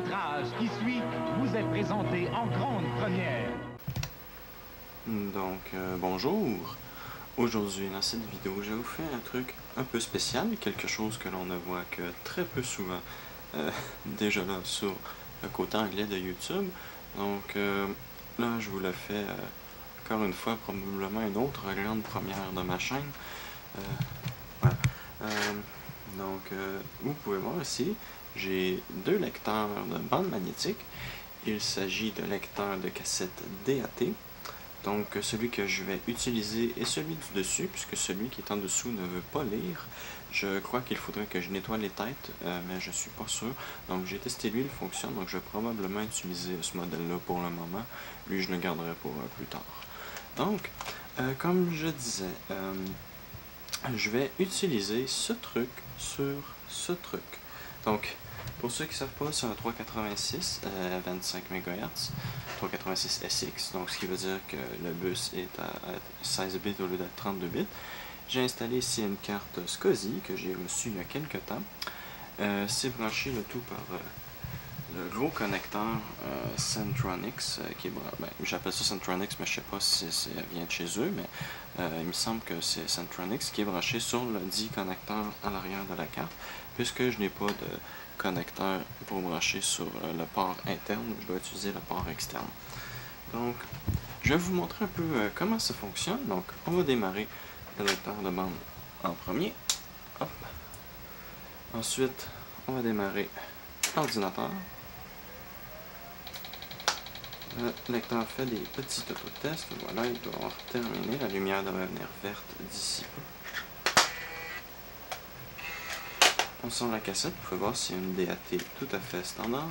court-métrage qui suit vous est présenté en grande première. Donc, bonjour. Aujourd'hui, dans cette vidéo, je vais vous faire un truc un peu spécial, quelque chose que l'on ne voit que très peu souvent déjà là sur le côté anglais de YouTube. Donc, là, je vous le fais encore une fois, probablement une autre grande première de ma chaîne. Voilà. Vous pouvez voir ici, j'ai deux lecteurs de bande magnétique. Il s'agit de lecteurs de cassette DAT. Donc, celui que je vais utiliser est celui du dessus, puisque celui qui est en dessous ne veut pas lire. Je crois qu'il faudrait que je nettoie les têtes, mais je suis pas sûr. Donc, j'ai testé lui, il fonctionne. Donc, je vais probablement utiliser ce modèle-là pour le moment. Lui, je le garderai pour plus tard. Donc, comme je disais, je vais utiliser ce truc sur ce truc. Donc, pour ceux qui ne savent pas, c'est un 386 à 25 MHz, 386 SX, donc ce qui veut dire que le bus est à 16 bits au lieu d'être 32 bits. J'ai installé ici une carte SCSI que j'ai reçue il y a quelques temps. C'est branché le tout par le gros connecteur Centronics, qui est j'appelle ça Centronics, mais je sais pas si ça vient de chez eux, mais il me semble que c'est Centronics qui est branché sur le dit connecteur à l'arrière de la carte, puisque je n'ai pas de connecteur pour brancher sur le port interne, je dois utiliser le port externe. Donc, je vais vous montrer un peu comment ça fonctionne. Donc, on va démarrer le lecteur de bande en premier. Hop. Ensuite, on va démarrer l'ordinateur. Le lecteur fait des petits autotests. Voilà, il doit avoir terminé. La lumière devrait venir verte d'ici peu. On sort la cassette. Vous pouvez voir s'il y a une DAT tout à fait standard.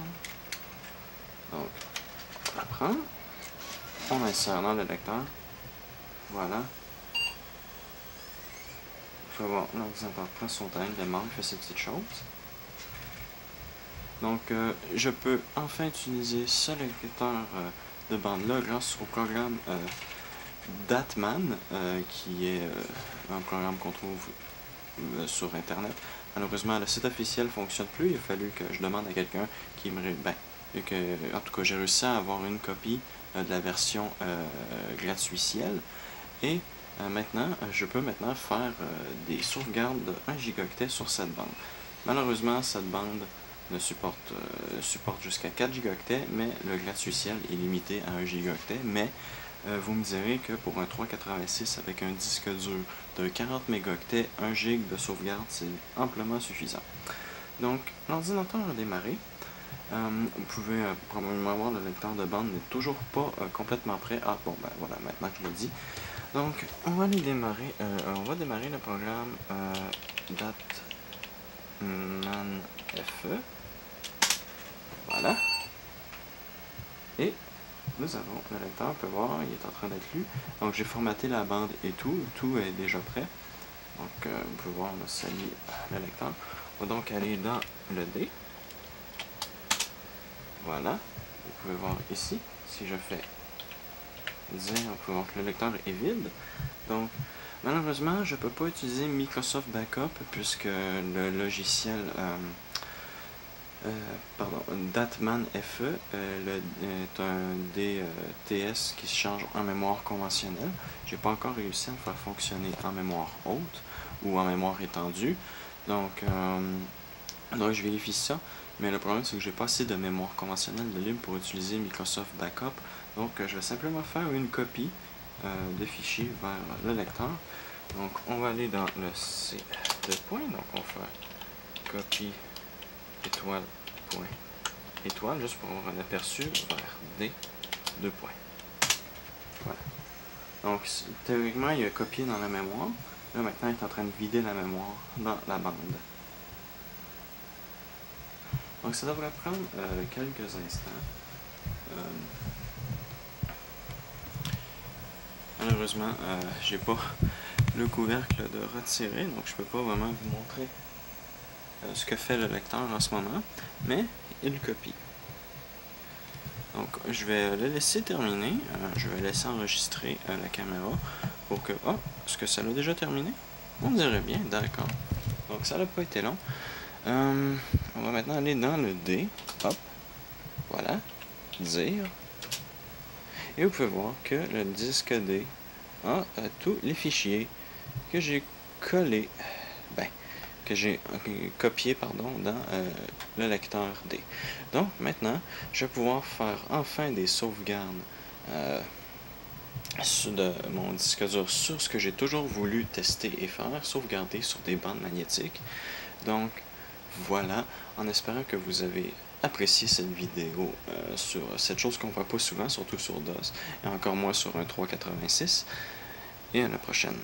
Donc, on la prend. On insère dans le lecteur. Voilà. Vous pouvez voir, l'ordinateur prend son temps, il démarre, il fait ses petites choses. Donc, je peux enfin utiliser ce lecteur de bande-là grâce au programme Datman, qui est un programme qu'on trouve sur Internet. Malheureusement, le site officiel ne fonctionne plus. Il a fallu que je demande à quelqu'un qui me... en tout cas, j'ai réussi à avoir une copie de la version gratuitielle. Et maintenant, je peux maintenant faire des sauvegardes de 1 gigaoctet sur cette bande. Malheureusement, cette bande supporte jusqu'à 4 gigaoctets, mais le gratuitiel est limité à 1 gigaoctet. Mais vous me direz que pour un 386 avec un disque dur de 40 mégaoctets, 1 gig de sauvegarde, c'est amplement suffisant. Donc, l'ordinateur a démarré. Vous pouvez probablement voir le lecteur de bande n'est toujours pas complètement prêt. Ah bon, ben voilà, maintenant que je l'ai dit. Donc, on va démarrer le programme Datman FE. Voilà. Et nous avons le lecteur, on peut voir, il est en train d'être lu. Donc, j'ai formaté la bande et tout est déjà prêt. Donc, vous pouvez voir, on a sali le lecteur. On va donc aller dans le D. Voilà. Vous pouvez voir ici, si je fais dire, on peut voir que le lecteur est vide. Donc, malheureusement, je ne peux pas utiliser Microsoft Backup puisque le logiciel Datman FE est un DTS qui se change en mémoire conventionnelle. J'ai pas encore réussi à le faire fonctionner en mémoire haute ou en mémoire étendue. Donc je vérifie ça. Mais le problème, c'est que j'ai pas assez de mémoire conventionnelle de libre pour utiliser Microsoft Backup. Donc, je vais simplement faire une copie de fichier vers le lecteur. Donc, on va aller dans le C de point. Donc, on va faire copie étoile point étoile, juste pour avoir un aperçu vers D 2 points. Voilà. Donc, théoriquement, il a copié dans la mémoire. Là, maintenant, il est en train de vider la mémoire dans la bande. Donc, ça devrait prendre quelques instants. Malheureusement, j'ai pas le couvercle de retirer, donc je peux pas vraiment vous montrer ce que fait le lecteur en ce moment, mais il copie. Donc, je vais le laisser terminer. Je vais laisser enregistrer la caméra pour que... Oh, est-ce que ça l'a déjà terminé? On dirait bien, d'accord. Donc, ça n'a pas été long. On va maintenant aller dans le D. Hop. Voilà, dire. Et vous pouvez voir que le disque D a tous les fichiers que j'ai collés, que j'ai copié pardon, dans le lecteur D. Donc maintenant, je vais pouvoir faire enfin des sauvegardes de mon disque dur sur ce que j'ai toujours voulu tester et faire, sauvegarder sur des bandes magnétiques. Donc voilà, en espérant que vous avez apprécié cette vidéo sur cette chose qu'on ne voit pas souvent, surtout sur DOS, et encore moins sur un 386. Et à la prochaine.